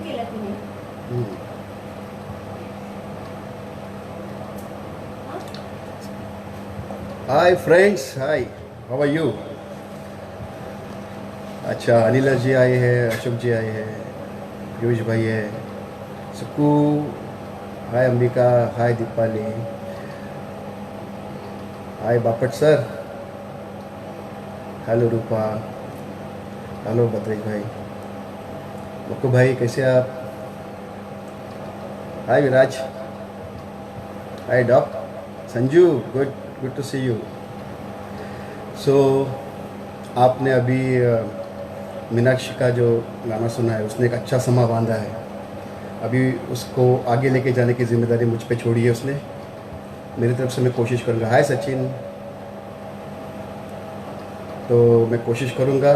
केलं तिने. Hi friends, hi, how are you? अच्छा, अनिला जी आए हैं, अशोक जी आए हैं, पीयूष भाई है, Suku, hi Ambika, hi Deepali, hi Bapat sir, hello Rupa, hello Badresh भाई, मक्कू भाई कैसे आप? Hi Viraj, hi doc, Sanju, good good to see you. So आपने अभी मीनाक्षी का जो गाना सुना है, उसने एक अच्छा समा बांधा है. अभी उसको आगे लेके जाने की जिम्मेदारी मुझ पे छोड़ी है उसने. मेरी तरफ से मैं कोशिश करूँगा. हाय सचिन, तो मैं कोशिश करूँगा.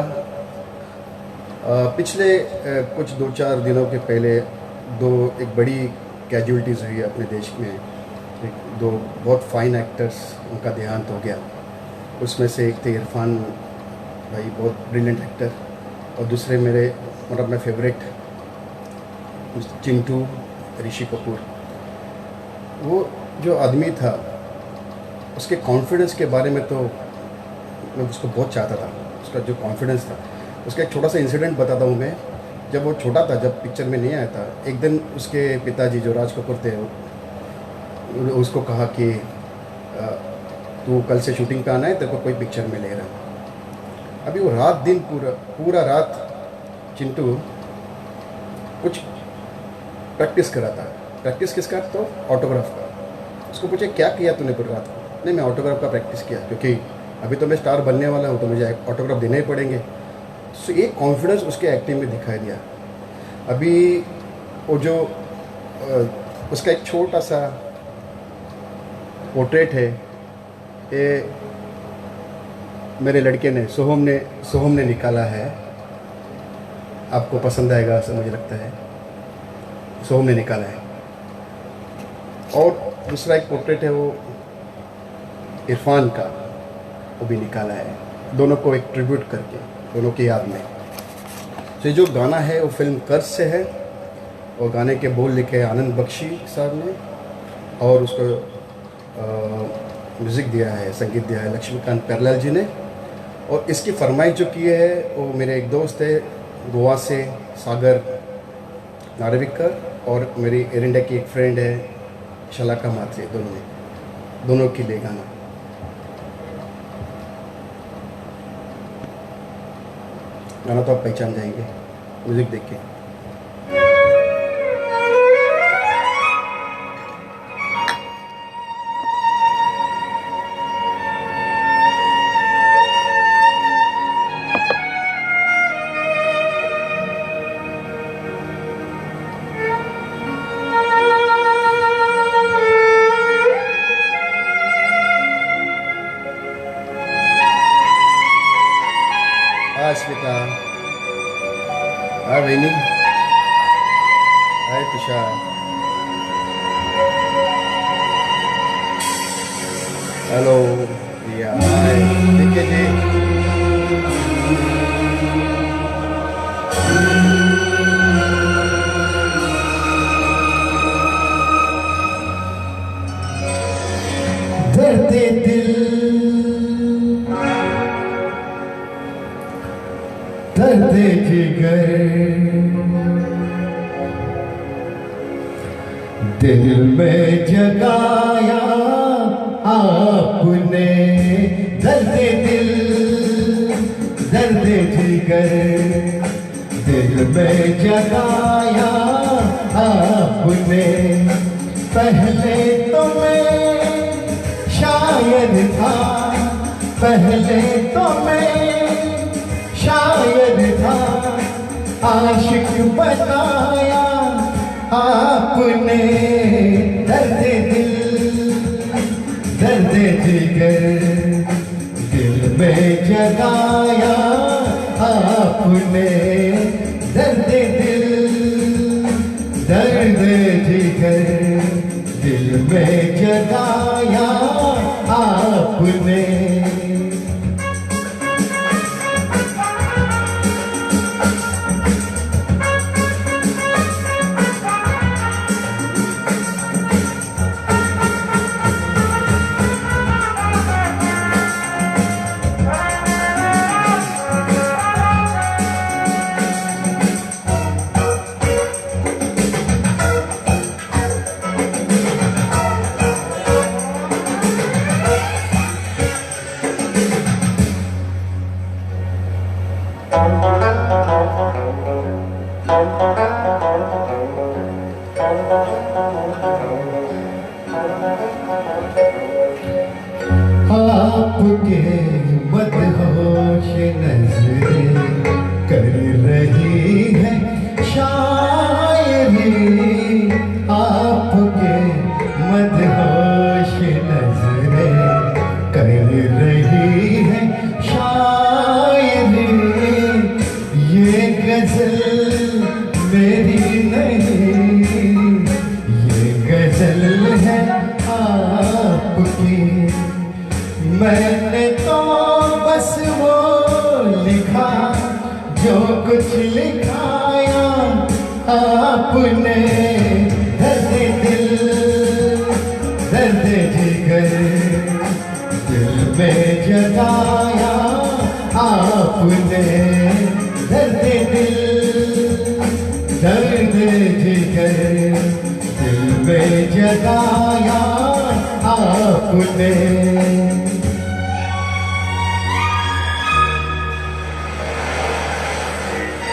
पिछले कुछ 2-4 दिनों के पहले एक बड़ी कैजुअलिटीज़ हुई है अपने देश में. दो बहुत फाइन एक्टर्स, उनका देहांत हो गया. उसमें से एक थे इरफान भाई, बहुत ब्रिलियंट एक्टर, और दूसरे मेरे मतलब माय फेवरेट चिंटू ऋषि कपूर. वो जो आदमी था, उसके कॉन्फिडेंस के बारे में तो मैं उसको बहुत चाहता था. उसका जो कॉन्फिडेंस था, उसका एक छोटा सा इंसिडेंट बताता हूँ मैं. जब वो छोटा था, जब पिक्चर में नहीं आया था, एक दिन उसके पिताजी जो राज कपूर थे, उसको कहा कि तू कल से शूटिंग पे आना है, तेरे को कोई पिक्चर में ले रहा है. अभी वो रात दिन पूरा रात चिंटू कुछ प्रैक्टिस करा था. प्रैक्टिस किसका? तो ऑटोग्राफ का. उसको पूछे क्या किया तूने पूरी रात को? नहीं, मैं ऑटोग्राफ का प्रैक्टिस किया, क्योंकि अभी तो मैं स्टार बनने वाला हूँ, तो मुझे ऑटोग्राफ देने ही पड़ेंगे. सो ये कॉन्फिडेंस उसके एक्टिंग में दिखाई दिया. अभी वो जो उसका एक छोटा सा पोर्ट्रेट है, ये मेरे लड़के ने सोहम ने निकाला है. आपको पसंद आएगा ऐसा मुझे लगता है. सोहम ने निकाला है. और दूसरा एक पोर्ट्रेट है, वो इरफान का, वो भी निकाला है. दोनों को एक ट्रिब्यूट करके, दोनों की याद में. तो ये जो गाना है वो फिल्म कर्ज से है, और गाने के बोल लिखे आनंद बख्शी साहब ने, और उसको म्यूज़िक दिया है, संगीत दिया है लक्ष्मीकांत प्यारेलाल जी ने. और इसकी फरमाइश जो की है वो मेरे एक दोस्त है गोवा से, सागर नार्विकर, और मेरी एयर इंडिया की एक फ्रेंड है शलाका मात्रे. दोनों के लिए गाना. गाना तो आप पहचान जाएंगे म्यूज़िक देख के. हाय स्मिता, हाय वैनी, हाय तुषार, हेलो रिया, हाय ठीक है जी. दर्द दिल, दर्द जिगर, दिल में जगाया आपने. दर्द दिल, दर्द जिगर, दिल में जगाया आपने. पहले तो मैं शायर था, पहले तो मैं शायर था, आशिक बताया आपने. दर्द दिल, दर्द जिगर, दिल में जगाया आपने. दर्द दिल, दर्द जिगर, दिल में जगाया आपने. आपके मदहोश नजरें कर रही है शायरी, आपके मदहोश नजरें कर रही है शायरी। ये गजल मेरी नहीं, ये गजल है आपकी। मैंने तो बस वो लिखा जो कुछ लिखाया आपने। दर्द दिल, दर्द जिगर दिल में जगाया आपने। दर्द दिल, दर्द जिगर दिल में जगाया आपने।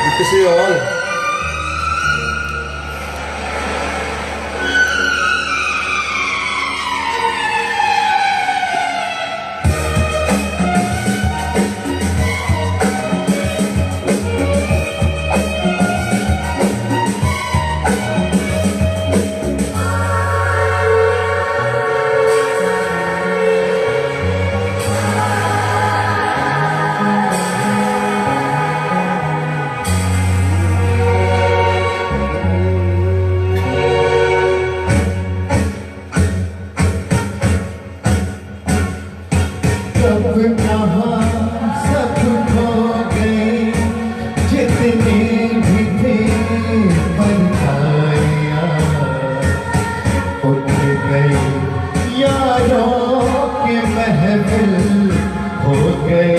Good to see you all. कब कहाँ सब खो गए, जितने भी थे परछाइयाँ उठ गए। यारों के महफिल हो गए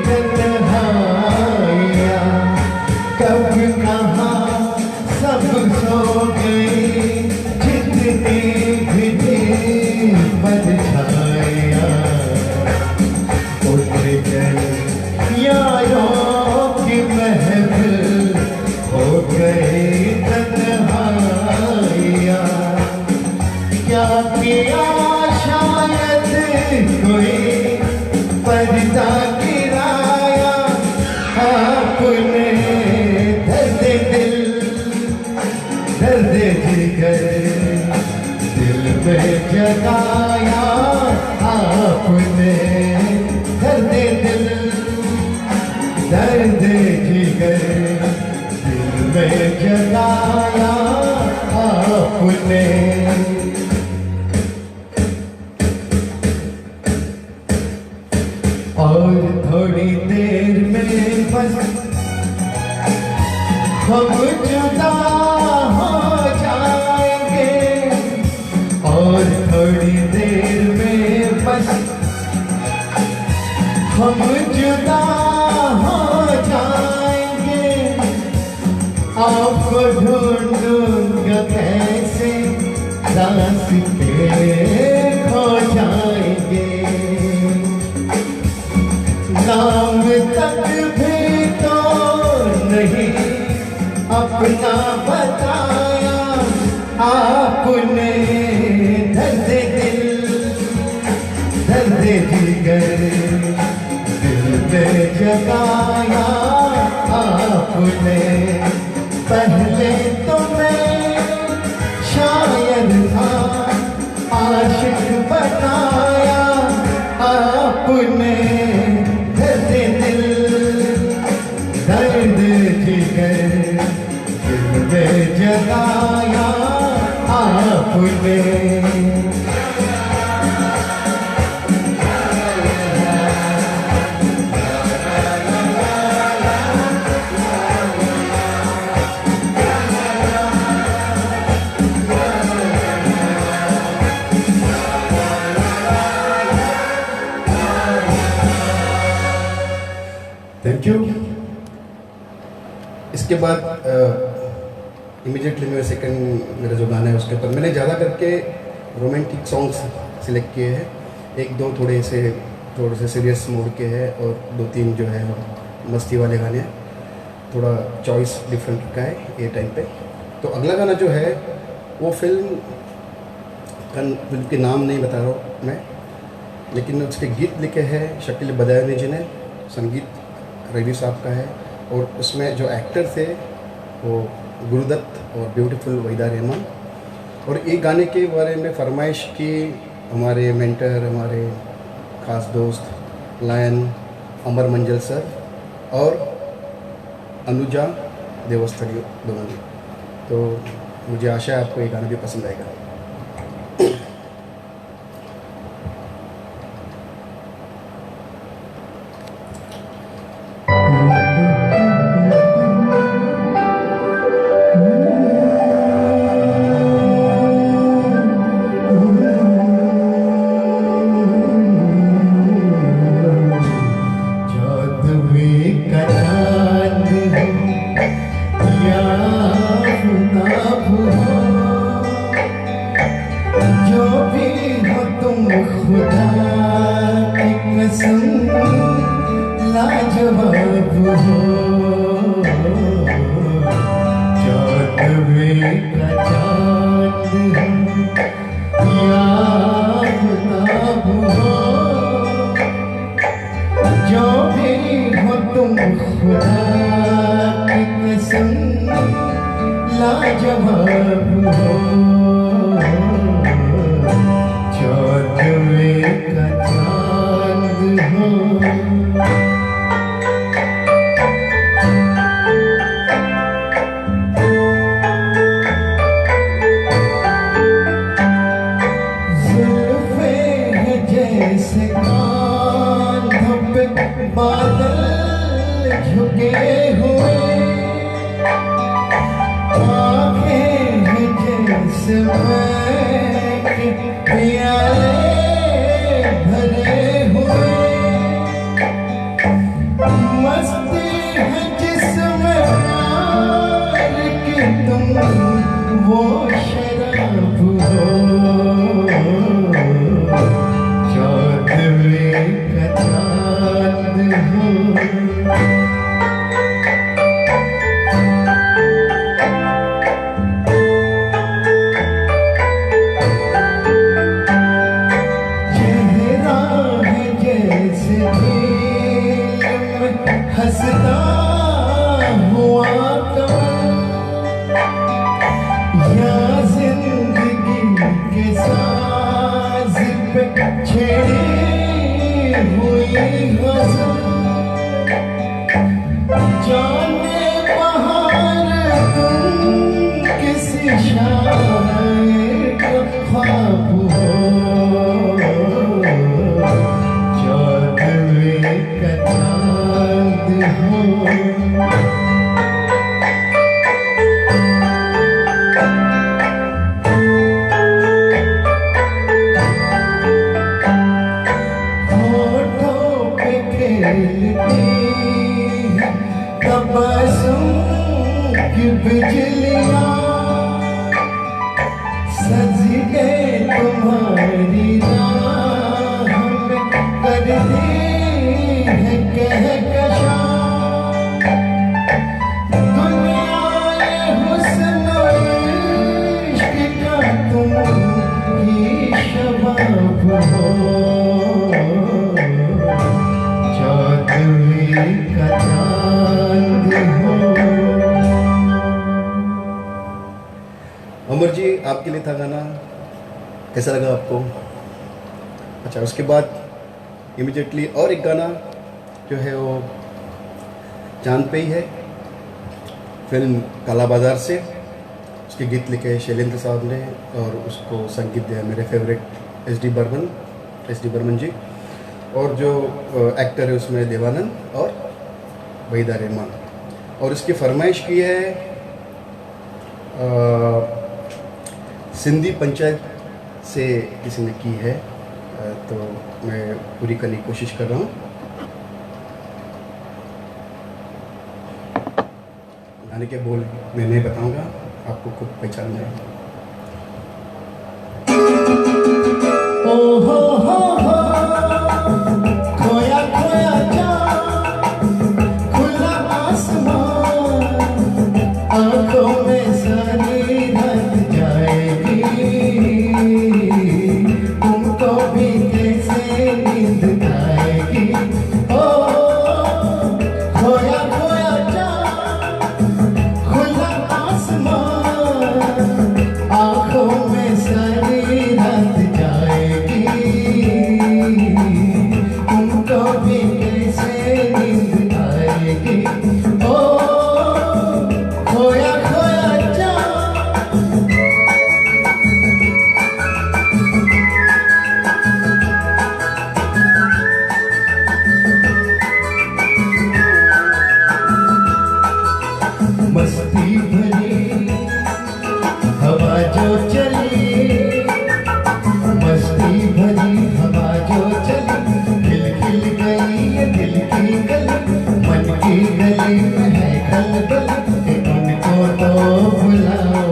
तन्हाइयाँ। कब कहाँ सब सो गए, जितने भी थे परछाइयाँ उठ गए। यारों की महफिल हो गई तन्हाइयाँ। क्या किया शायद कोई पर्दा गिराया आपने। दर्द दिल, दर्द जिगर दिल में जगाया आपने। दर्द दिल, दर्द जिगर दिल में जगाया आपने। और थोड़ी देर में बस हम जुदा हो जाएंगे। और थोड़ी देर में बस हम जुदा हो जाएंगे। आपको ढूंढूंगा कैसे, रास्ते खो जाएंगे। नाम तक भी तो नहीं अपना बताया आपने। दर्द दिल, दर्द जिगर दिल में जगाया आपने। पहले तो मैं शायर था, आशिक बनाया आपने। दर्द दिल, दर्द जिगर दिल में जगाया आपने। Thank you. इसके बाद इमीडिएटली मेरा सेकंड मेरा जो गाना है उसके ऊपर मैंने ज़्यादा करके रोमांटिक सॉन्ग्स सिलेक्ट किए हैं। एक दो थोड़े से सीरियस मोड के हैं और दो तीन जो है मस्ती वाले गाने हैं। थोड़ा चॉइस डिफरेंट का है ये टाइम पे। तो अगला गाना जो है वो फिल्म का नाम नहीं बता रहा हूँ मैं, लेकिन उसके गीत लिखे हैं शकील बदायूनी जी ने, संगीत रवि साहब का है, और उसमें जो एक्टर थे वो गुरुदत्त और ब्यूटीफुल वहीदा रहमान। और ये गाने के बारे में फरमाइश की हमारे मेंटर, हमारे ख़ास दोस्त लायन अमर मंजल सर और अनुजा देवस्थली दोनों ने। तो मुझे आशा है आपको ये गाना भी पसंद आएगा। जो भी हो तुम खुदा की कसम लाजवाब हो, चौदहवे का चाँद हो या आफ्ताब हो, जो भी हो तुम खुदा की कसम लाजवाब हो, चौदहवे का चाँद हो। जुल्फ़े हैं जैसे कांधों पे बादल झुके हुए, आँखें हैं जैसे प्याले भरे हुए, मस्ती है जिसमें प्यार की तुम वो शराब हो, चौदहवे का चाँद हो। हंसता हुआ कमल या जिंदगी के साज पे छेड़ी हुई गज़ल, जाने बहार तुम किसी शायर का ख्वाब हो, चौदहवे का चाँद हो। होठों पे खेलती है तबस्सुम की बिजलियाँ, सज गए तुम्हारी राह में करती है कहकशां, दुनियाए हुस्न इश्क का तुम ही शबाब हो, चौदहवे का चाँद हो। अमर जी, आपके लिए था गाना, कैसा लगा आपको? अच्छा, उसके बाद इमिडिएटली और एक गाना जो है वो चांद पे ही है, फिल्म काला बाजार से। उसके गीत लिखे शैलेंद्र साहब ने और उसको संगीत दिया मेरे favourite S D Burman ji, और जो एक्टर है उसमें देवानंद और वहीदा रहमान। और इसकी फरमाइश की है सिंधी पंचायत से किसी ने की है, तो मैं पूरी करने की कोशिश कर रहा हूँ। गाने के बोल मैं नहीं बताऊंगा, आपको खुद पहचान जाएगा। ओ हो खोया खोया जा खुला आसमान, आंखों में सारी रात जाएगी, तुमको भी कैसे ओ खोया खोया चाँद खुला आसमान आँखों में सारी रात जाएगी तुमको भी कैसे नींद आएगी ओ खोया खोया चाँद मस्ती भरी हवा जो चली मस्ती भरी हवा जो चली खिल खिल गई ये दिल की गली मन की गली में है खलबल उनको तो बुलाओ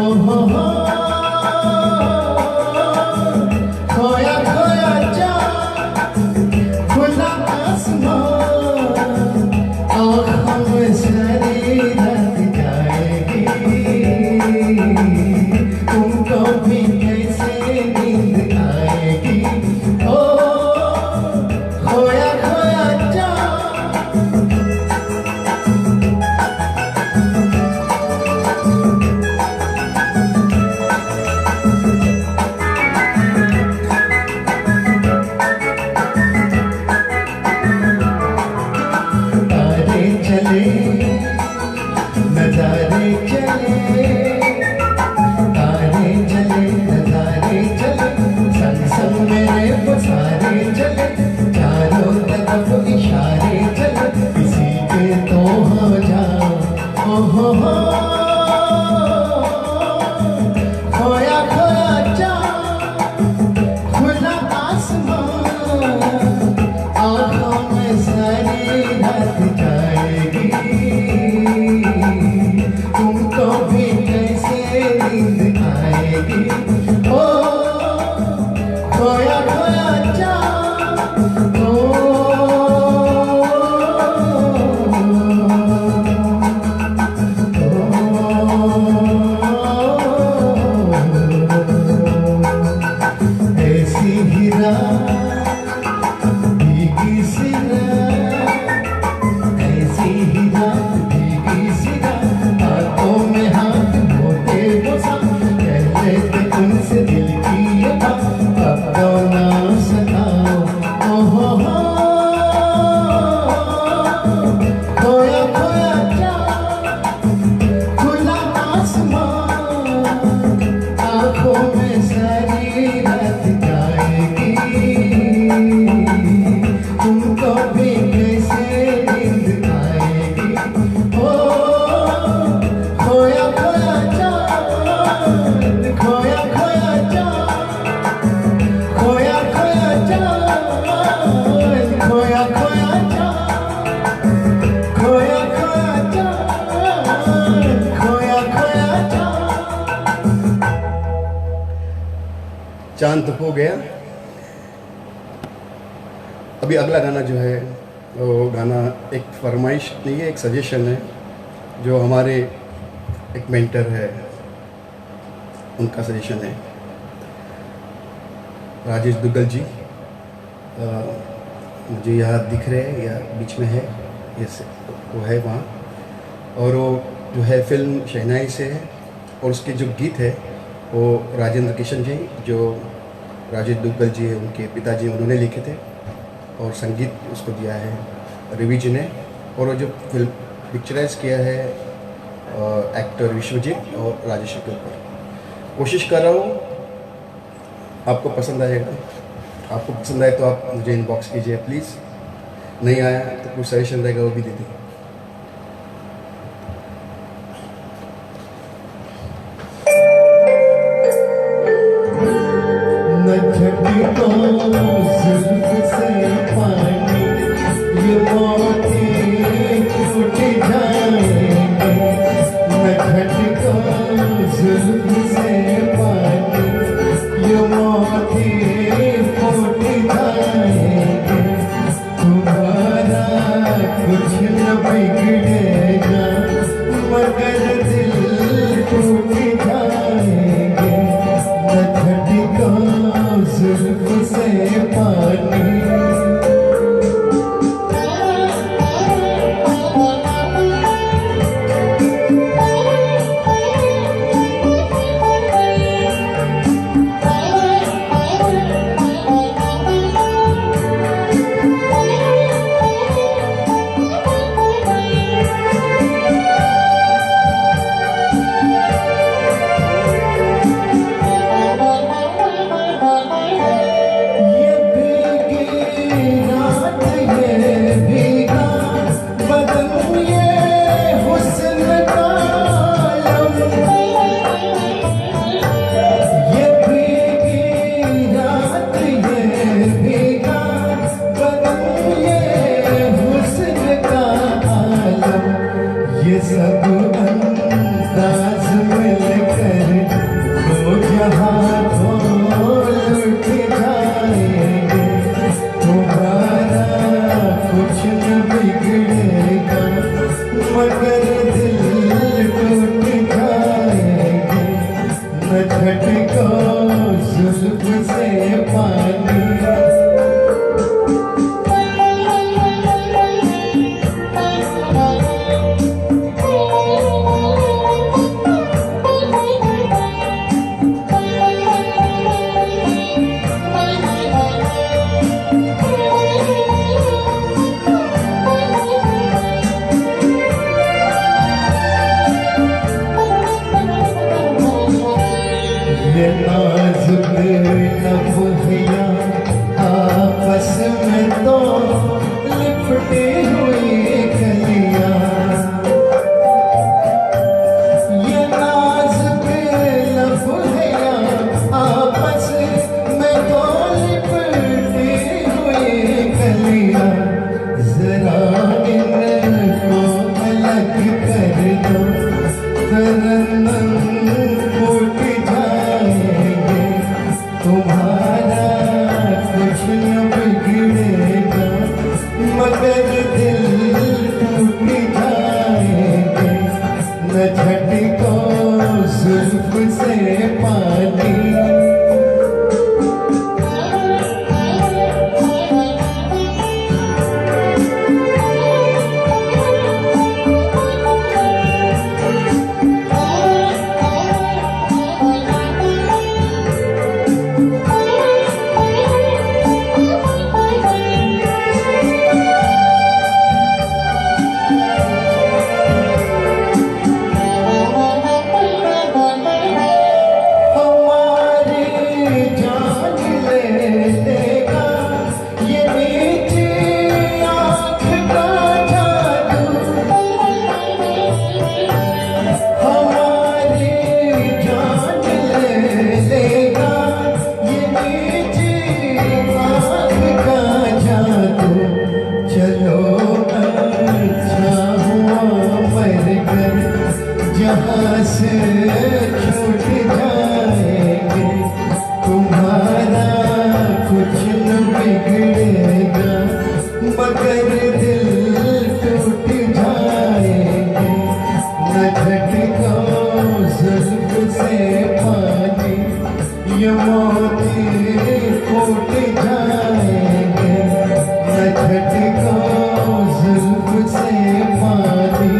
ओ हो खोया खोया चाँद खुला आसमान आँखों में सारी रात जाएगी तुमको भी कैसे नींद आएगी ओ खोया खोया चाँद तारे चले नजारे चले तारे चले नजारे चले संग संग मेरे पसारे चले चारों तरफ इशारे चले किसी के तो हो जाओ ओ हो खोया खोया चाँद खुला आसमान आँखों में सारी रात जाएगी तुमको भी कैसे नींद आएगी ओ खोया खोया चाँद ओ ऐसी ही रात भीगी सी रात ऐसी ही रात भीगी सी रात हाथों में हाथ धोते वो सब कहते थे तुमसे दिल की ये बात अब तो ना सताओ ओ हो खोया खोया चाँद खुला आसमान आँखों में सारी रात जाएगी तुमको भी कैसे नींद आएगी ओ खोया खोया चाँद खोया खोया चाँद खोया खोया चाँद खोया खोया चाँद खोया खोया चाँद खोया खोया चाँद चांद तो हो गया। अभी अगला गाना जो है वो गाना एक फरमाइश नहीं है, एक सजेशन है जो हमारे एक मेंटर है उनका सजेशन है, राजेश दुग्गल जी। मुझे यहाँ दिख रहे हैं या बीच में है, यस वो है वहाँ, और वो जो है फिल्म शहनाई से है और उसके जो गीत है वो राजेंद्र किशन जी जो राजेश दुग्गल जी है उनके पिताजी उन्होंने लिखे थे और संगीत उसको दिया है रवि जी ने, और वो जो फिल्म पिक्चराइज किया है एक्टर विश्वजीत और राजेश के ऊपर। कोशिश कर रहा हूँ आपको पसंद आएगा, आपको पसंद आए तो आप मुझे इनबॉक्स कीजिए प्लीज़, नहीं आया तो कुछ सजेशन रहेगा वो भी दे दीजिए। झटको जुल्फ से पानी ये मोती टूट जाएंगे न झटको जुल्फ से पानी ये मोती फूट जाएंगे तुम्हारा कुछ न सब अंदाज मिलकर दो जहां को लुट जाएंगे। तुम्हारा कुछ न बिगड़ेगा मगर दिल टूट जाएंगे। न झटको जुल्फ से पानी, ये नाजुक नभुया आपस में तो लिपटी हुई कलियां। ये नाजुक नभुया आपस में तो लिपटी हुई कलियां। जरा इनको अलग कर दो, तरन्नुम फूट जाएंगे। तुम्हारा कुछ न बिगड़ेगा मगर दिल टूट जाएंगे। न झटको जुल्फ से पानी, जहाँ से छूट जाएंगे। तुम्हारा कुछ न बिगड़ेगा मगर दिल टूट जाएंगे। न झटको जुल्फ से पानी, ये मोती फूट जाएंगे। न झटको जुल्फ से पानी।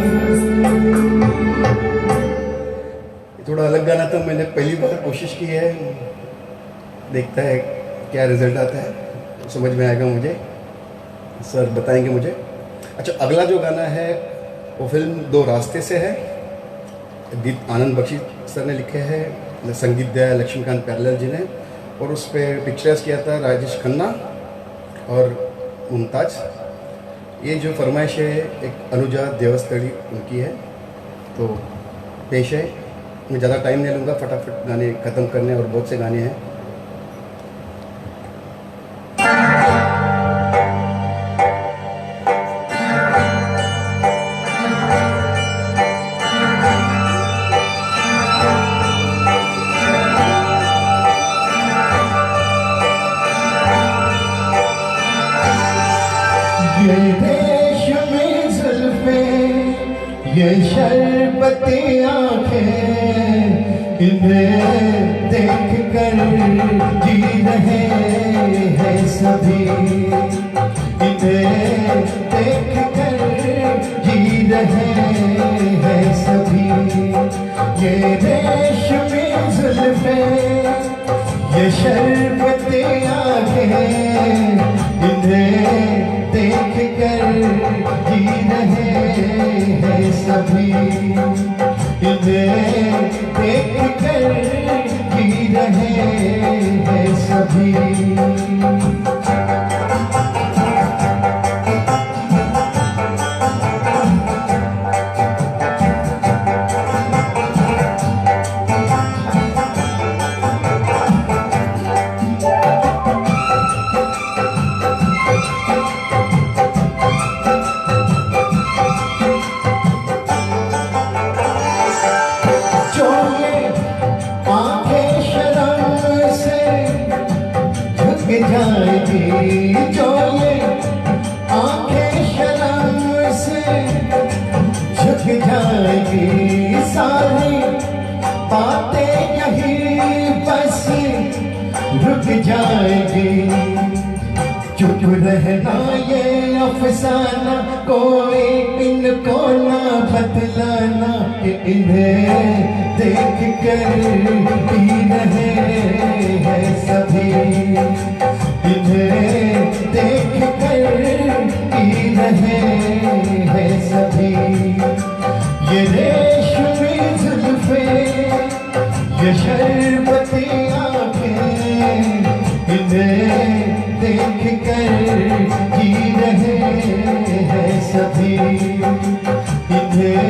थोड़ा अलग गाना तो मैंने पहली बार कोशिश की है, देखता है क्या रिजल्ट आता है, समझ में आएगा मुझे, सर बताएंगे मुझे। अच्छा, अगला जो गाना है वो फिल्म दो रास्ते से है। गीत आनंद बख्शी सर ने लिखे हैं, संगीत दिया है लक्ष्मीकांत प्यारेलाल जी ने, और उस पर पिक्चराइज किया था राजेश खन्ना और मुमताज़। ये जो फरमाइश है एक अनुजा देवस्थड़ी उनकी है, तो पेश है। मैं ज़्यादा टाइम नहीं लूँगा, फटाफट गाने ख़त्म करने और बहुत से गाने हैं। ये रेशमी जुल्फें, ये शरबती आँखें, इन्हें देख कर जी रहे हैं सभी। इन्हें देख कर जी रहे हैं सभी। ये रेशमी जुल्फें, ये शरबती आँखें, इन्हें देख कर जी रहे हैं सभी। इन्हें देख कर जी रहे हैं सभी। जाएगी सारी बातें यही बस रुक जाएगी। चुप रहना ये अफसाना कोई इनको ना बतलाना कि इन्हें देख कर पी रहे हैं सभी, इन्हें देख कर पी रहे हैं सभी। ये रेशमी जुल्फें, ये शरबती आँखें, इन्हें देख कर जी रहे हैं सभी, इन्हें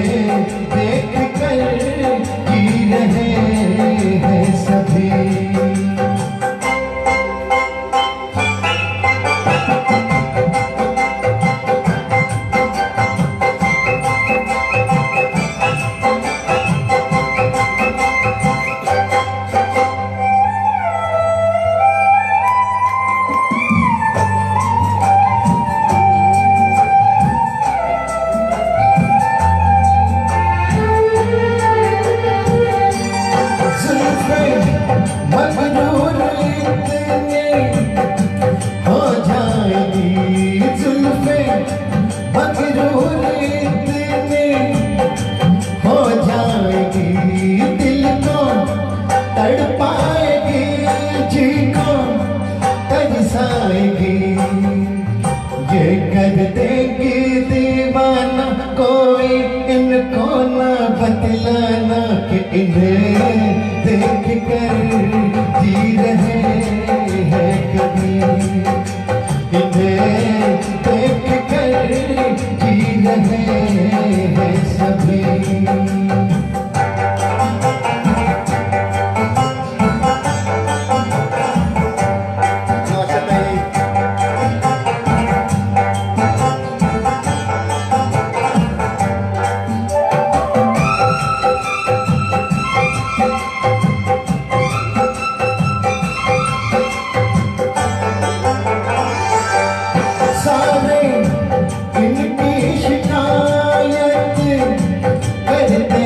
देख कर जी रहे हैं सभी। मगरूर इतने हो जाएगी जुल्फें, मगरूर इतने हो जाएगी, दिल को तड़पाएगी, जी को तरसाएगी। ये कर देगी दीवाना कोई इनको ना बतलाना कि इन्हें देख कर जी रहे हैं कभी, इन्हें देख कर जी रहे हैं सभी। सारे इनकी शिकायत करते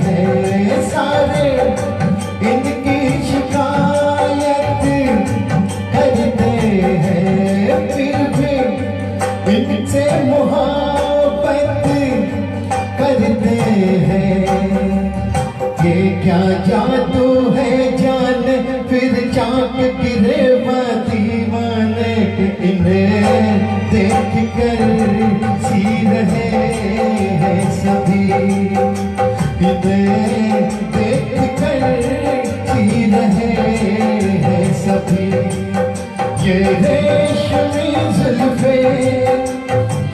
हैं, सारे इनकी शिकायत करते हैं, फिर भी इनसे मोहब्बत करते हैं। ये क्या जादू है जान फिर चाक गिरे दीवाने के, इन्हें देख कर सी रहे हैं सभी, इन्हें देख कर सी रहे हैं सभी। ये रेशमी जुल्फें,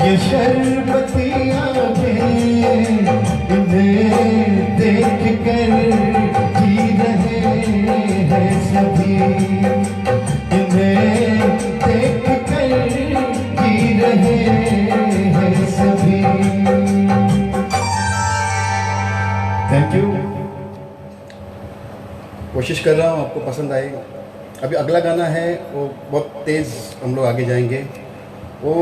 ये शरबती आँखें, इन्हें देख कर जी रहे हैं सभी, इन्हें देख कर जी रहे हैं सभी। Thank you. कोशिश कर रहा हूँ आपको पसंद आए। अभी अगला गाना है वो बहुत तेज़ हम लोग आगे जाएंगे। वो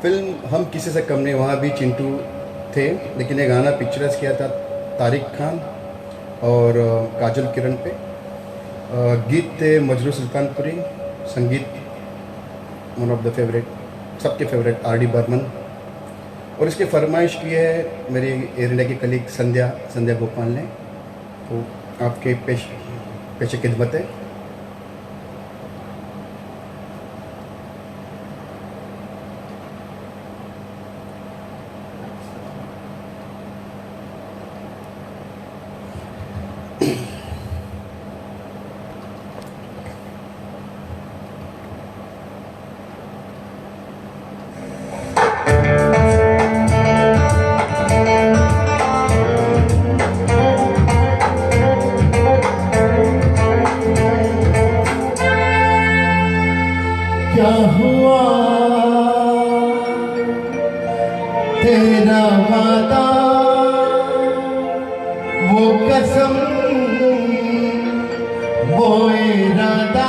फिल्म हम किसी से कम नहीं, वहाँ भी चिंटू थे, लेकिन ये गाना पिक्चराइज किया था तारिक खान और काजल किरण पे। गीत थे मजरू सुल्तानपुरी, संगीत वन ऑफ द फेवरेट, सबके फेवरेट आर डी बर्मन, और इसकी फरमाइश की है मेरी एयर इंडिया की कलीग संध्या गोपाल ने। तो आपके पेश खिदमत है। क्या हुआ तेरा वादा, वो कसम, वो इरादा,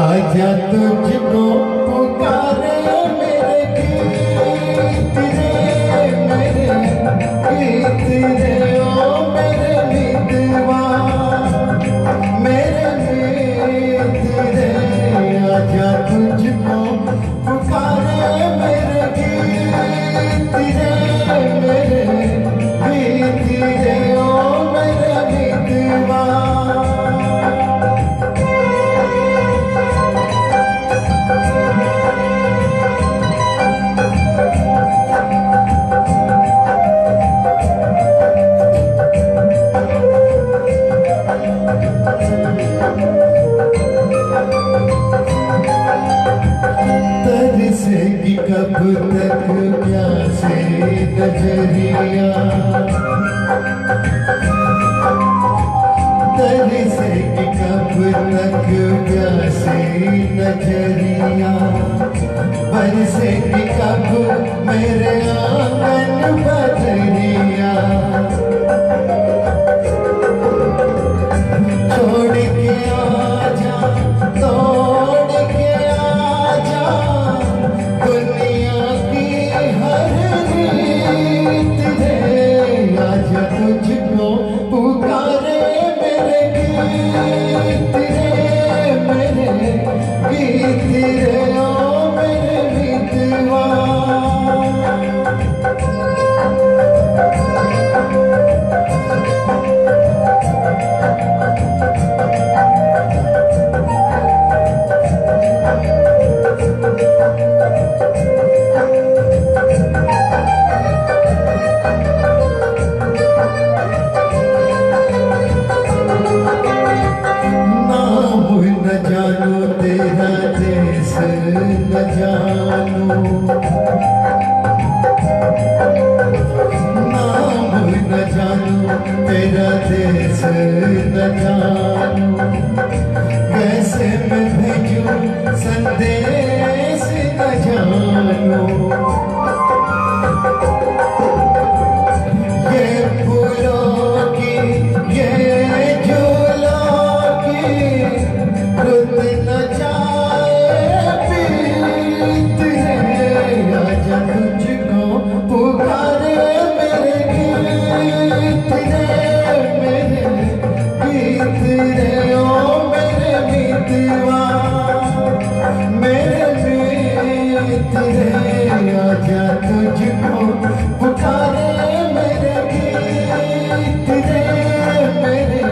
आजा तुझको पुकारे मेरे गीत रे, मेरे गीत रे, ओ मेरे मितवा, मेरे मित रे। आजा तुझको पुकारे मेरे गीत रे, मेरे गीत रे, ओ मेरे मितवा। तरसेगी कब तक प्यासे नजरिया, तरसेगी कब तक प्यासे नजरिया, बरसेगी कब मेरे आंगन बदरिया। छोड़ के आजा, तोड़ के आजा दुनिया की हर रीत रे। आजा तुझको पुकारे मेरे गीत रे, मेरे गीत रे, ओ मेरे मितवा। न जानो तेरा देश न जानो, नाम न जानो तेरा देश न जानो। कैसे मैं भेजूं संदेश न जानो। ये फूलों की ये झूलों की रुत न जाए प्रीत रे। आजा तुझको पुकारे मेरे गीत रे, मेरे गीत रे, ओ मेरे मितवा, मेरे मित रे। आजा तुझको पुकारे मेरे गीत रे, मेरे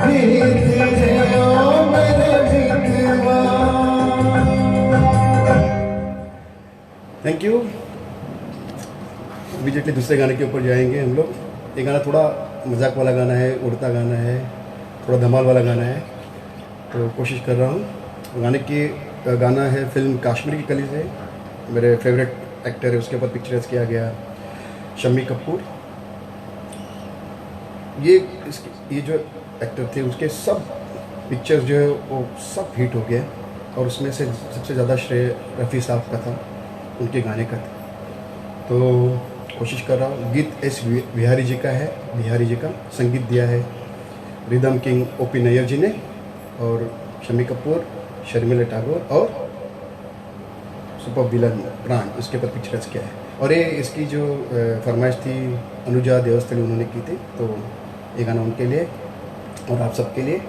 गीत रे, ओ मेरे मितवा। Thank you. इमीडिएटली दूसरे गाने के ऊपर जाएंगे हम लोग। ये गाना थोड़ा मजाक वाला गाना है, उड़ता गाना है, थोड़ा धमाल वाला गाना है, तो कोशिश कर रहा हूँ। गाना है फिल्म काश्मीर की कली से। मेरे फेवरेट एक्टर है, उसके ऊपर पिक्चराइज किया गया शम्मी कपूर। ये जो एक्टर थे उसके सब पिक्चर्स जो है वो सब हिट हो गए, और उसमें से सबसे ज़्यादा श्रेय रफ़ी साहब का था, उनके गाने का था। तो कोशिश कर रहा हूँ। गीत एस बिहारी जी का है, बिहारी जी का संगीत दिया है रिदम किंग ओपी नैयर जी ने, और शम्मी कपूर, शर्मिला टैगोर और सुपर विलन प्राण, उसके ऊपर पिक्चराइज किया है। और ये इसकी जो फरमाइश थी अनुजा देवस्थली उन्होंने की थी, तो ये गाना उनके लिए और आप सबके लिए।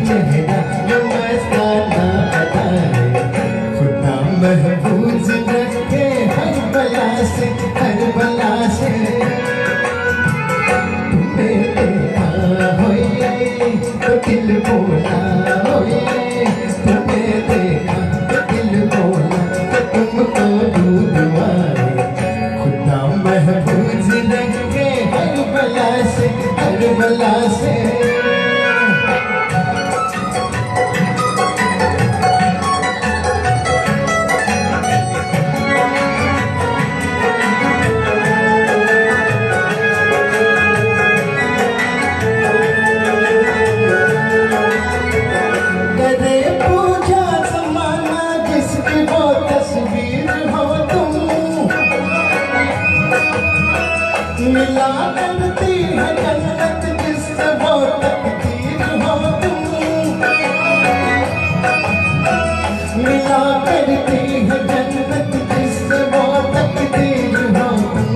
चेहरा ये मस्ताना अदा है, खुदा महफूज रखे हर बला से, हर बला से। तुम्हें देखा होइए तो दिल बोला होइए, तुम्हें देखा तो दिल बोला तो तुमको दूध मारे। महफूज रखे हर बला से, हर बला से। करे पूजा समाना जिसकी वो तस्वीर हो तुम, मिला करती है जन्नत जिससे वो तकदीर हो तुम, मिला करती है जन्नत जिससे वो तकदीर हो तुम।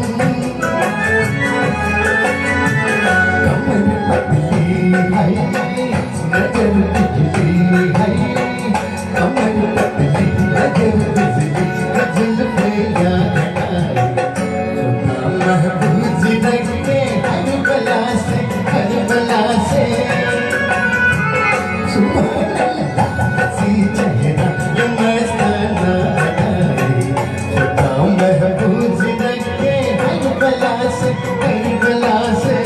कमर पतली है नजर बिजली है, कमर पतली नजर बिजली, गजल पे याद आए खुदा महफूज रखे हर बला से, हर बला से। सुभान अल्लाह हंसी चेहरा ये मस्ताना अदाए, खुदा महफूज रखे हर बला से, हर बला से।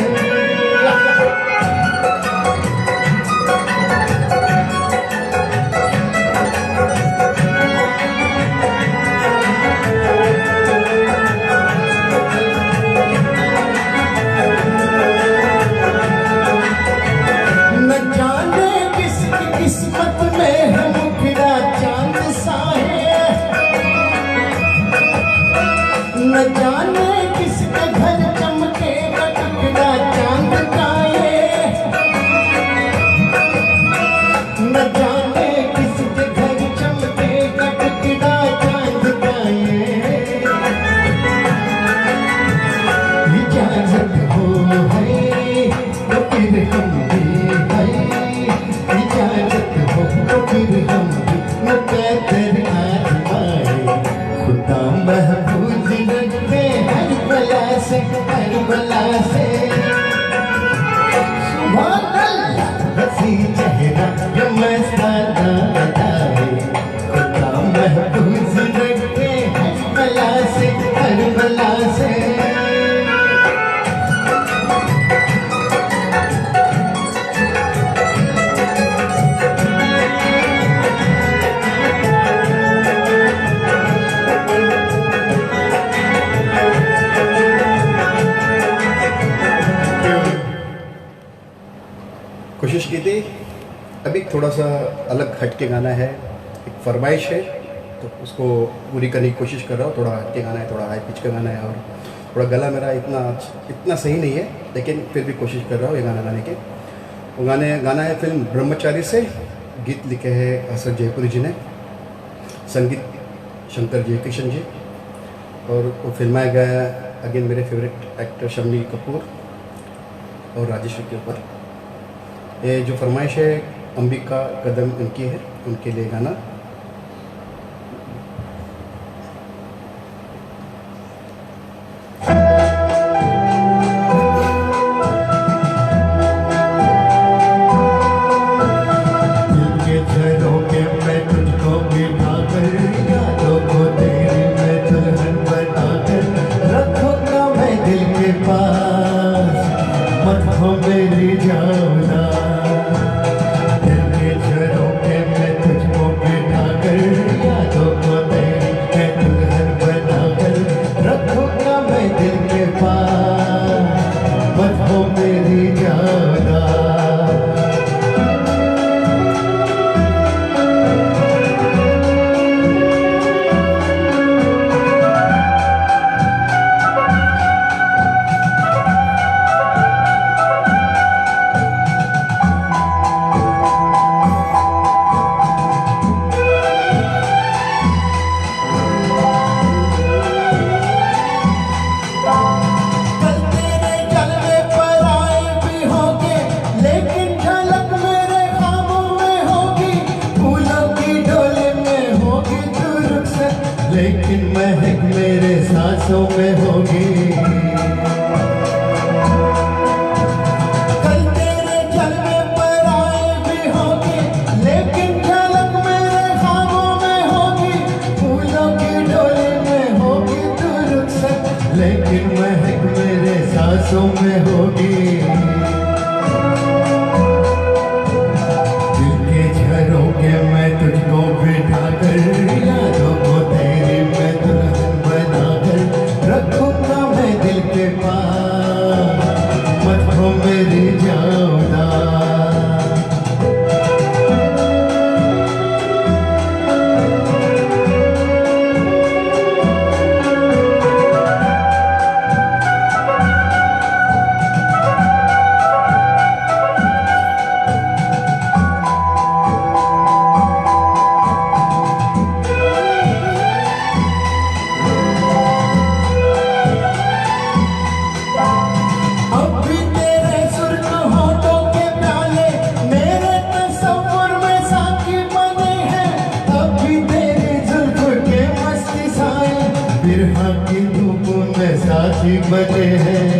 न जाने किसकी किस्मत में हम खिला चांद सा है, न जाने किसके घर चमके टुकड़ा चांद का ये, न जाने किसके घर चमके टुकड़ा चांद का ये। इजाजत हो है तो फिर हम भी है, इजाजत हो तो फिर हम भी मुकद्दर आजमाए, खुदा महफूज रखे हर बला से, हर बला से। सुभान अल्लाह हंसी चेहरा ये मस्ताना अदाए, खुदा महफूज रखे हर बला से, हर बला से। कोशिश की थी। अभी थोड़ा सा अलग हटके गाना है, एक फरमाइश है तो उसको पूरी करने की कोशिश कर रहा हूँ। थोड़ा हटके गाना है, थोड़ा हाई पिच का गाना है और थोड़ा गला मेरा इतना सही नहीं है, लेकिन फिर भी कोशिश कर रहा हूँ ये गाना गाने के। वो गाना है फिल्म ब्रह्मचारी से। गीत लिखे हैं हसरत जयपुरी जी ने, संगीत शंकर जयकिशन जी, और वो फिल्माया गया है अगेन मेरे फेवरेट एक्टर शम्मी कपूर और राजेश्वर के ऊपर। ये जो फरमाइश है अंबिका कदम इनकी है, उनके लिए गाना। दिल के झरोखे में तुझको बिठा कर, यादों को तेरी मैं दुल्हन बना कर रखूंगा मैं दिल के पास, मत हो मेरी जाना। दिल के झरोखे में तुझको बिठा कर, यादों को तेरी मैं दुल्हन बना कर रखूंगा मैं दिल के पास, मत हो मेरी जाना। कल तेरे जलवे पर आए भी होंगे, लेकिन झलक मेरे ख्वाबों में होगी। फूलों की डोले में होगी तू रुखसत, लेकिन महक मेरे सांसों में होगी। कल तेरे जलवे पर आए भी होंगे, लेकिन झलक मेरे ख्वाबों में होगी। फूलों की डोले में होगी तू रुखसत, लेकिन सांसों में होगी, दिल के झरोखे मैं तुझको बिठा कर, यादों को तेरी मैं दुल्हन बना कर रखूंगा मैं दिल के पास, मत हो मेरी जाऊदा। बिरहा की धूप में साथी बजे हैं,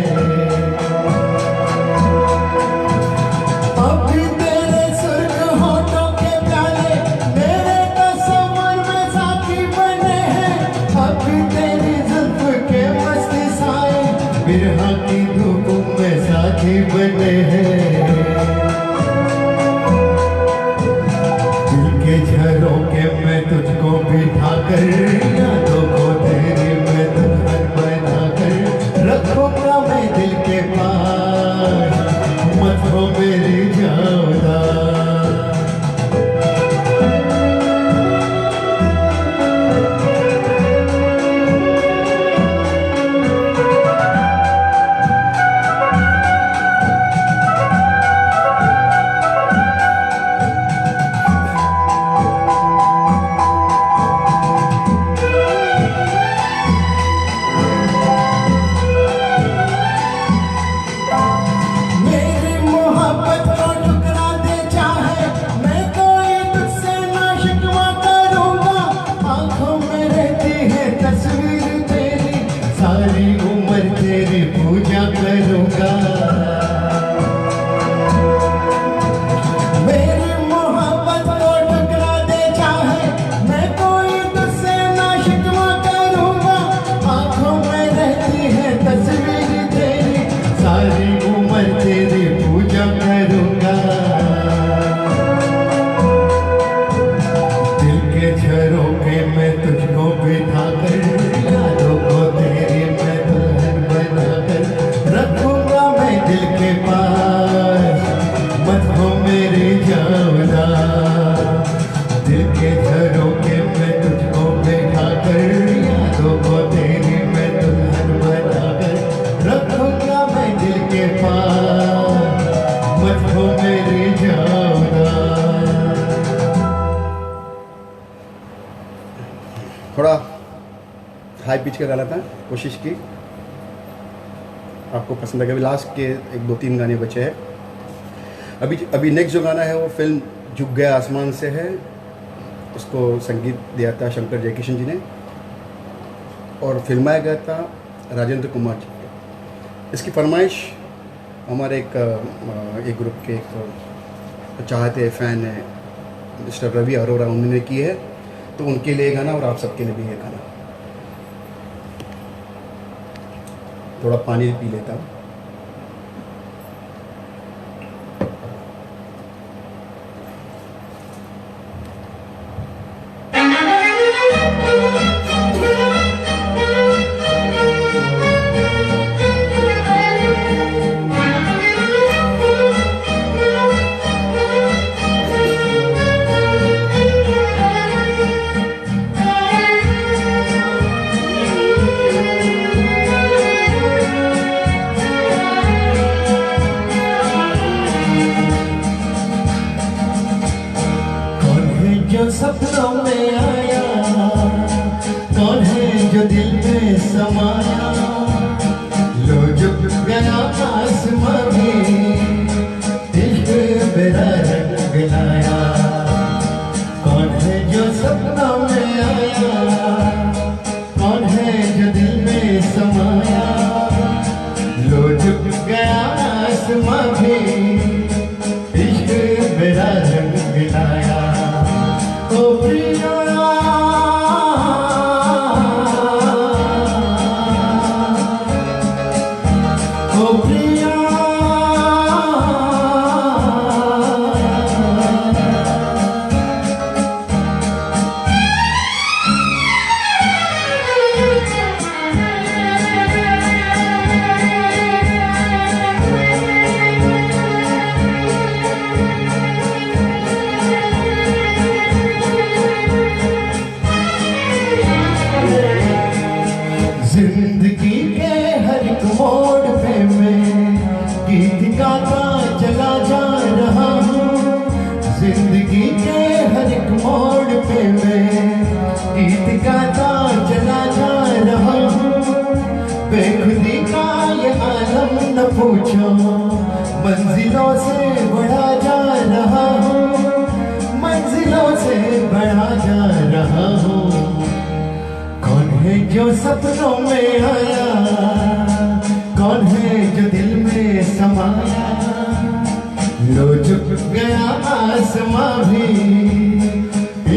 अभी तेरे सुर्ख होठों के प्याले मेरे तस्वीर में साथी बने हैं, अभी तेरी जुल्फ के मस्ती साए बिरहा की धूप में साथी बने हैं। दिल के झरोखे में तुझको बिठा कर, यादों को तेरी मैं दुल्हन बना कर रखूंगा मैं दिल के पास, मत हो मेरी जाऊदा। सारी उम्र तेरी पूजा करूंगा, मेरी मोहब्बत को ठुकरा दे चाहे मैं कोई तुझसे ना शिकवा करूंगा, आंखों में रहती है तस्वीर तेरी, सारी उम्र तेरी पूजा करूंगा। दिल के झरोखे में तुझको बिठा कर, यादों को तेरी मैं दुल्हन बना कर रखूंगा मैं दिल के पास, मत हो मेरी जाऊदा। दिल के झरोखे में तुझको बिठा कर, यादों को तेरी मैं दुल्हन बना कर रखूंगा मैं दिल के पास, मत हो मेरी जाऊदा। थोड़ा हाई पिच का गाना था, कोशिश की आपको पसंद आएगा। अभी लास्ट के 1-2-3 गाने बचे हैं। अभी नेक्स्ट जो गाना है वो फिल्म झुक गया आसमान से है, उसको संगीत दिया था शंकर जयकिशन जी ने और फिल्माया गया था राजेंद्र कुमार जी ने। इसकी फरमाइश हमारे एक ग्रुप के एक चाहते फ़ैन है मिस्टर रवि अरोरा, उन्होंने की है, तो उनके लिए गाना और आप सबके लिए भी ये गाना। थोड़ा पानी पी लेता हूँ। जो सपनों में आया, कौन है जो दिल में समाया, लो झुक गया आसमां में इश्क मेरा रंग लाया। कौन है जो सपनों में आया, कौन है जो दिल में समाया, लो झुक गया आसमां में इश्क मेरा रंग लाया। ओ प्रिया ओ जिंदगी के हर एक मोड़ पे मैं गीत गाता चला जा रहा हूँ। जिंदगी के हर एक मोड़ पे मैं गीत गाता चला जा रहा हूँ। बेखुदी का ये आलम न पूछो, मंजिलों से बढ़ा जा रहा हूँ, मंजिलों से बढ़ा जा रहा हूँ। कौन है जो सपनों में आया, कौन है जो दिल में समाया। लो झुक गया आसमां भी,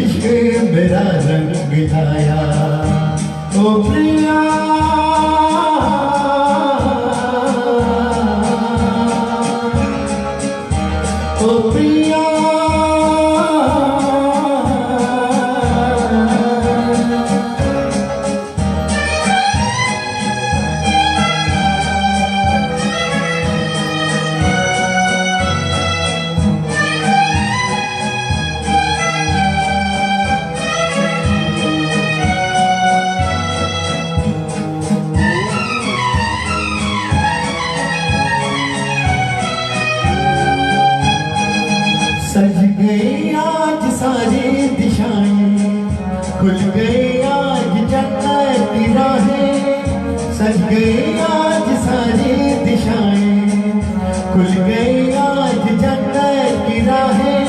इश्क मेरा रंग लाया। ओ प्रिया ओ प्रिया सज गई आज सारी दिशाएं, खुल गई आज जन्नत की राहें। सज गई आज सारी दिशाएं, खुल गई आज जन्नत की राहें।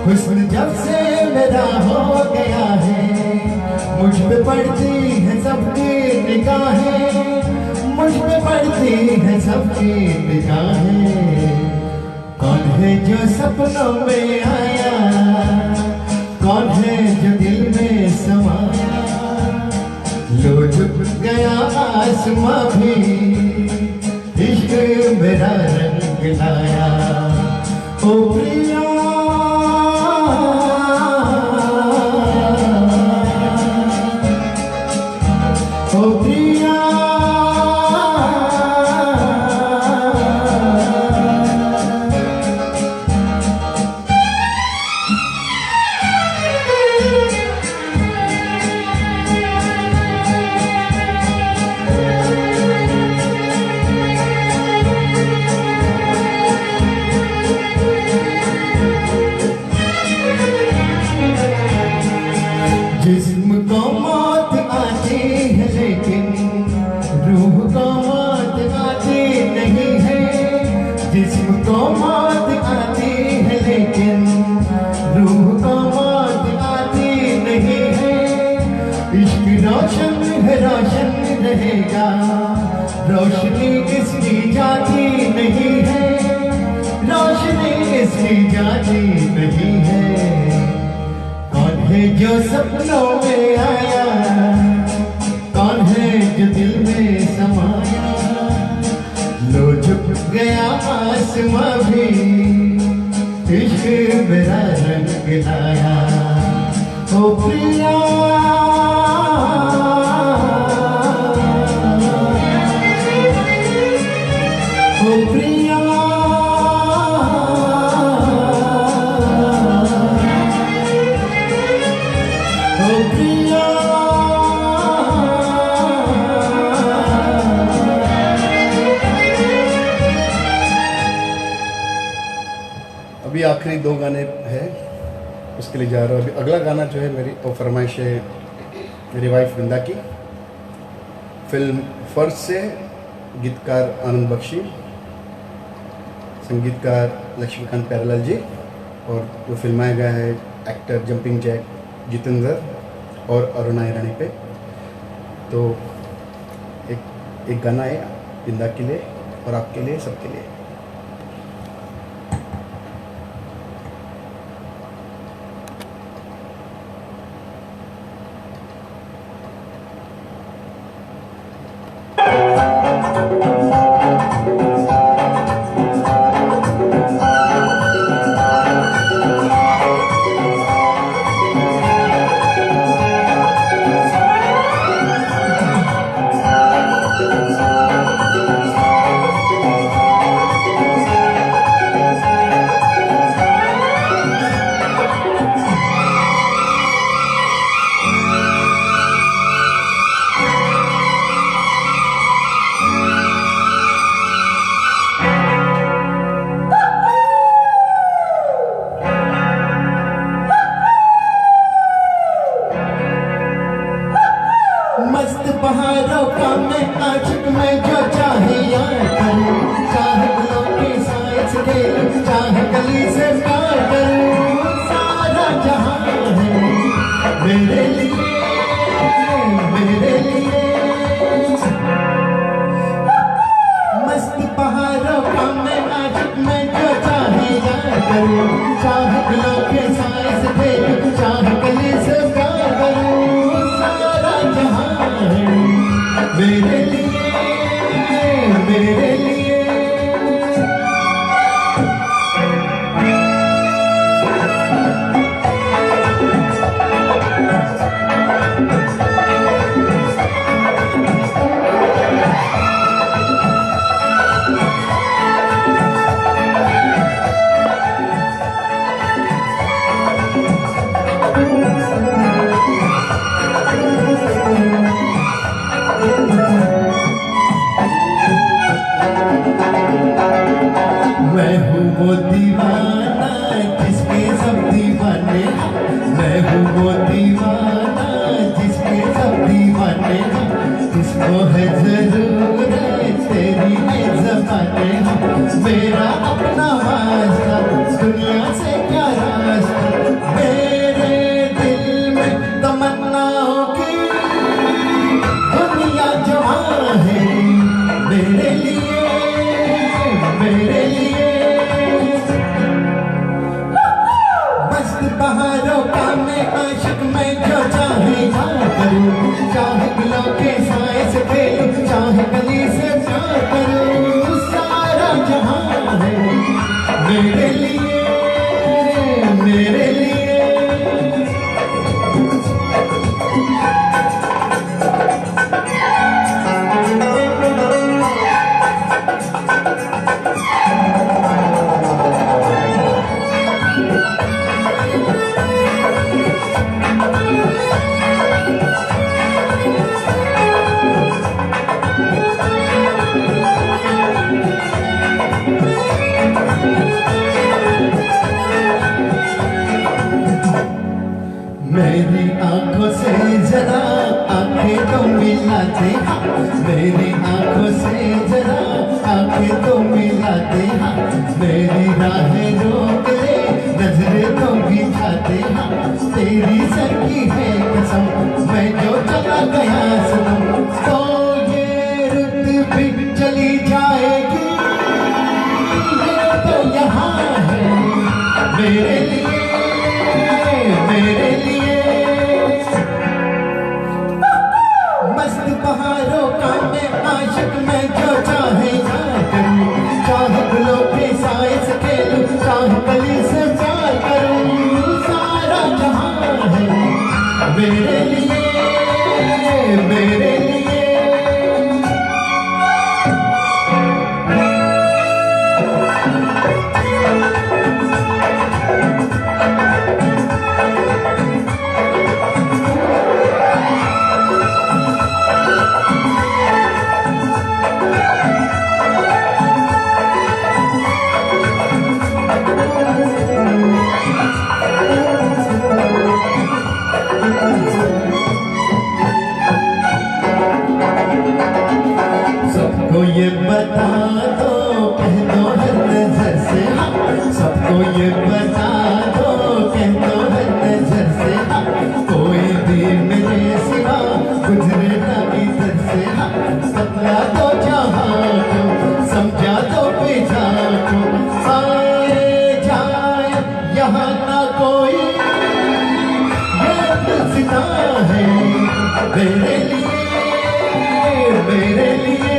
हुस्न जब से मेरा हो गया है, मुझ पे पड़ती है सबकी निगाहें, मुझ पे पड़ती है सबकी निगाहें। कौन है जो सपनों में आया, कौन है जो दिल में समाया। लो झुक गया आसमां भी, इश्क मेरा रंग लाया। ओ प्रिया ओ प्रिया जिस्म को मौत आती है लेकिन रूह को मौत आती नहीं है। जिस्म को मौत आती है लेकिन रूह को मौत आती नहीं है। इश्क रोशन है रोशन रहेगा, रोशनी इसकी जाती नहीं है, रोशनी इसकी जाती नहीं है। कौन है जो सपनों में आया, कौन है जो दिल में समाया। लो झुक गया आसमां भी, इश्क मेरा रंग लाया। ओ प्रिया ओ प्रिया ओ प्रिया अभी आखिरी दो गाने हैं, उसके लिए जा रहा हूँ। अभी अगला गाना जो है मेरी वो फरमाइश है मेरी वाइफ वृंदा की। फिल्म फर्ज से गीतकार आनंद बख्शी, संगीतकार लक्ष्मीकांत प्यारेलाल जी, और जो फिल्माया गया है एक्टर जंपिंग जैक जितेंद्र और अरुणा ईरानी पे। तो एक गाना है वृंदा के लिए और आपके लिए, सबके लिए। बहारों का मैं आशिक मैं जो चाहे यार करूं, चाहे गुलों के साए से खेलूं, चाहे गली से प्यार करूं, सारा जहां है मेरे लिए, मेरे लिए। मस्त बहारों का मैं आशिक मैं जो चाहे यार करूं, चाहे गुलों के साए से खेलूं, चाहे गली से प्यार करूं, सारा जहां है मेरे लिए, मेरे लिए। मैं हूँ वो दीवाना जिसके सब दीवाने, मैं हूँ वो दीवाना जिसके सब दीवाने, किसको है जरूरत तेरी ये ज़बाने, मेरा अपना वास्ता दुनिया से क्या रास्ता, मेरे दिल में तमन्नाओं की दुनिया जवां है मेरे लिए, मेरे लिए। मस्त बहारों का मैं आशिक मैं जो चाहे यार करूं, चाहे गुलों के साए से खेलूं, चाहे गली से प्यार करूं, सारा जहां है मेरे लिए, मेरे लिए। मेरी आंखों से जरा आंखें तो मिला दे, मेरी आंखों से जरा आंखें तो मिला दे, मेरी राहें रोक ले नजरें तो बिछा दे, तेरी सर की है कसम मैं जो चला गया सनम, तो ये रुत भी चली जाएगी, ये तो यहाँ है मेरे लिए, मेरे लिए। मस्त बहारों का मैं आशिक मैं जो चाहे यार करूं, चाहे गुलों के साए से खेलूं, चाहे गली से प्यार करूं, सारा जहां है मेरे लिए, मेरे लिए। सबको ये बता दो, कह दो हर नजर से, सबको ये बता दो, कह दो हर नजर से, कोई भी मेरे सिवा गुजरे ना इधर से, बतला दो जहां को, समझा दो बेजा को, आए जाए यहाँ ना कोई, ये दिलसिता है मेरे लिए, मेरे लिए।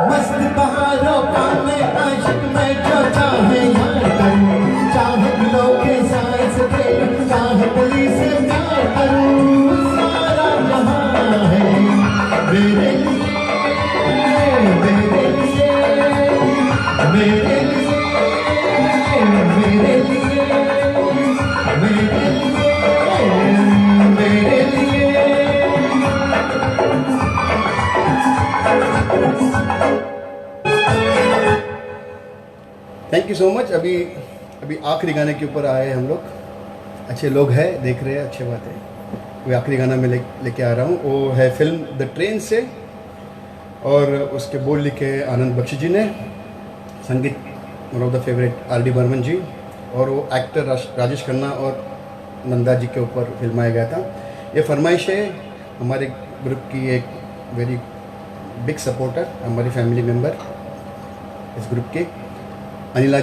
मस्त बहारों का मैं आशिक मैं जो चाहे यार करूं, चाहे गुलों के साए से खेलूं, चाहे गली से प्यार करूं, सारा जहां है मेरे लिए, मेरे लिए, मेरे लिए, मेरे लिए, मेरे लिए, मेरे लिए। Thank you so much. अभी अभी आखिरी गाने के ऊपर आए हम लोग। अच्छे लोग हैं, देख रहे हैं, अच्छी बात है। वो आखिरी गाना मैं लेके आ रहा हूँ। वो है फिल्म द ट्रेन से, और उसके बोल लिखे आनंद बख्शी जी ने, संगीत one of the favourite R D Burman ji, और वो एक्टर राजेश खन्ना और नंदा जी के ऊपर फिल्माया गया था। ये फरमाइश है हमारे ग्रुप की एक वेरी बिग सपोर्टर, हमारी फैमिली मेम्बर इस ग्रुप के, अनिला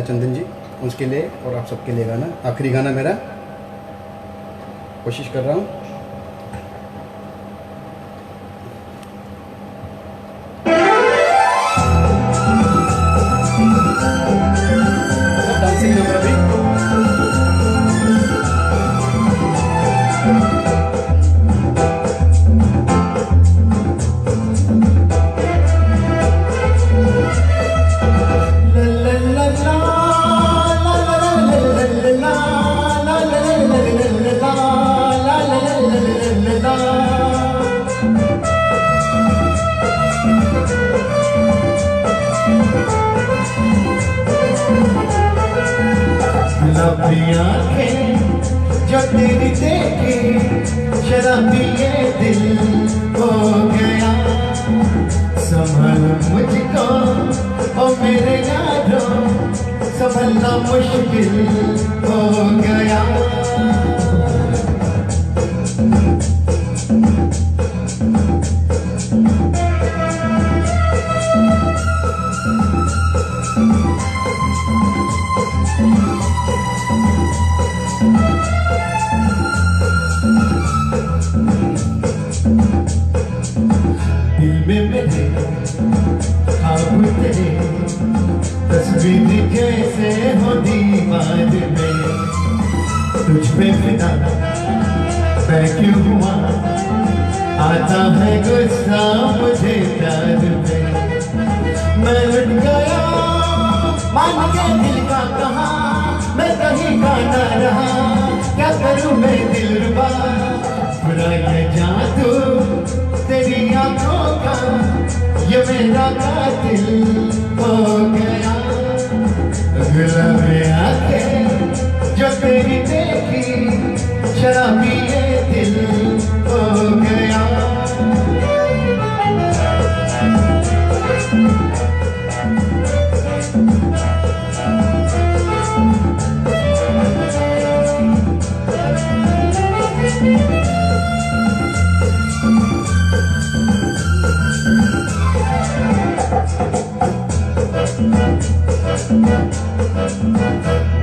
चंदन जी, उसके लिए और आप सबके लिए गाना, आखिरी गाना मेरा, कोशिश कर रहा हूँ। डांसिंग नंबर भी गुलाबी आंखें जो तेरी देखे, शराबी ये दिल हो गया। संभल मुझको ओ मेरे यारों, संभलना मुश्किल हो गया। दिल में मेरे ख्वाब तेरे, तस्वीर जैसे हो दीवार में। तुझ पे फिदा मैं क्यों हुआ, आता है गुस्सा मुझे प्यार में। मैं लुट गया मान के दिल का कहा, मैं कहीं का ना रहा, क्या करूं मैं दिलरुबा। बुरा ये जादू तेरी आंखों का, ये मेरा कातिल हो गया। गुलाबी आंखें जो तेरी देखी, शराबी ये दिल हो गया।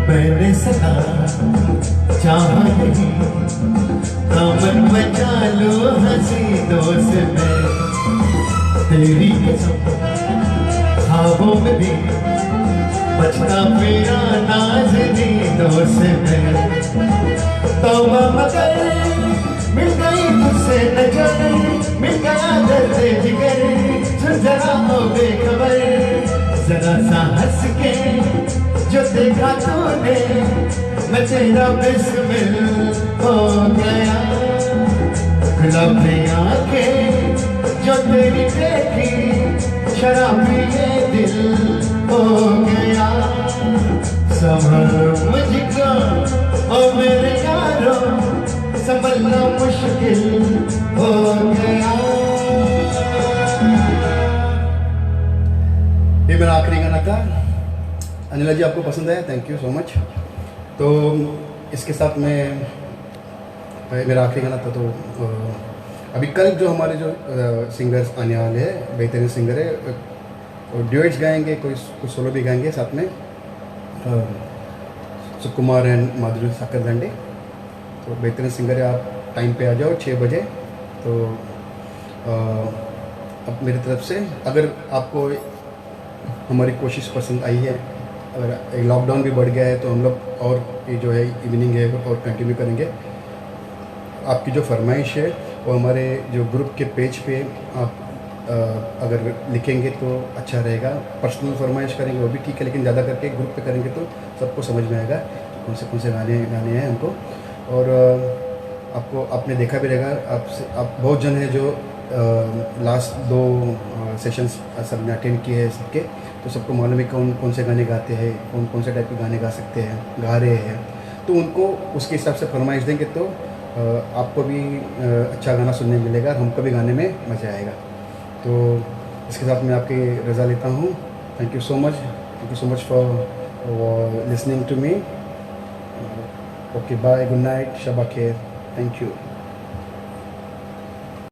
मैंने सदा चाहा नहीं, दामन बचा लो हंसी दोस्त में। तेरी कसम ख्वाबों में भी बचता मेरा नाज़नी दोस्त में। तौबा मगर मिल गई तुझसे नजर, मिल गया दर्द जिगर। सुन जरा हो बेखबर, जरा सा हंस के जो देखा तूने, मैं तेरा बिस्मिल हो गया। गुलाबी आंखें जो तेरी देखी, शराबी ये दिल हो गया। संभल मुझको ओ मेरे यारों, संभलना मुश्किल हो गया। ये मेरा आखिरी गाना था। अनिला जी, आपको पसंद आया? Thank you so much. तो इसके साथ में मेरा आखिरी गाना था। तो अभी कल जो हमारे जो सिंगर्स आने वाले हैं, बेहतरीन सिंगर है, और ड्यूएट्स गाएंगे, कुछ सोलो भी गाएंगे साथ में, सुकुमार एंड माधुरी साकरदंडे। तो बेहतरीन सिंगर है, आप टाइम पे आ जाओ 6 बजे। तो अब मेरी तरफ से, अगर आपको हमारी कोशिश पसंद आई है, अगर लॉकडाउन भी बढ़ गया है, तो हम लोग और ये जो है इवनिंग है और कंटिन्यू करेंगे। आपकी जो फरमाइश है वो हमारे जो ग्रुप के पेज पे आप अगर लिखेंगे तो अच्छा रहेगा। पर्सनल फरमाइश करेंगे वो भी ठीक है, लेकिन ज़्यादा करके ग्रुप पे करेंगे तो सबको समझ में आएगा कौन से गाने हैं हमको। और आपको, आपने देखा भी रहेगा, आप बहुत जन हैं जो लास्ट 2 सेशंस सबने अटेंड किए हैं सबके, तो सबको मालूम है कौन से गाने गाते हैं, कौन से टाइप के गाने गा सकते हैं, गा रहे हैं। तो उनको उसके हिसाब से फरमाइश देंगे तो आपको भी अच्छा गाना सुनने मिलेगा, हमको भी गाने में मज़ा आएगा। तो इसके साथ मैं आपकी रज़ा लेता हूँ। Thank you so much for listening to me. Okay bye, good night, शबा खैर, थैंक यू।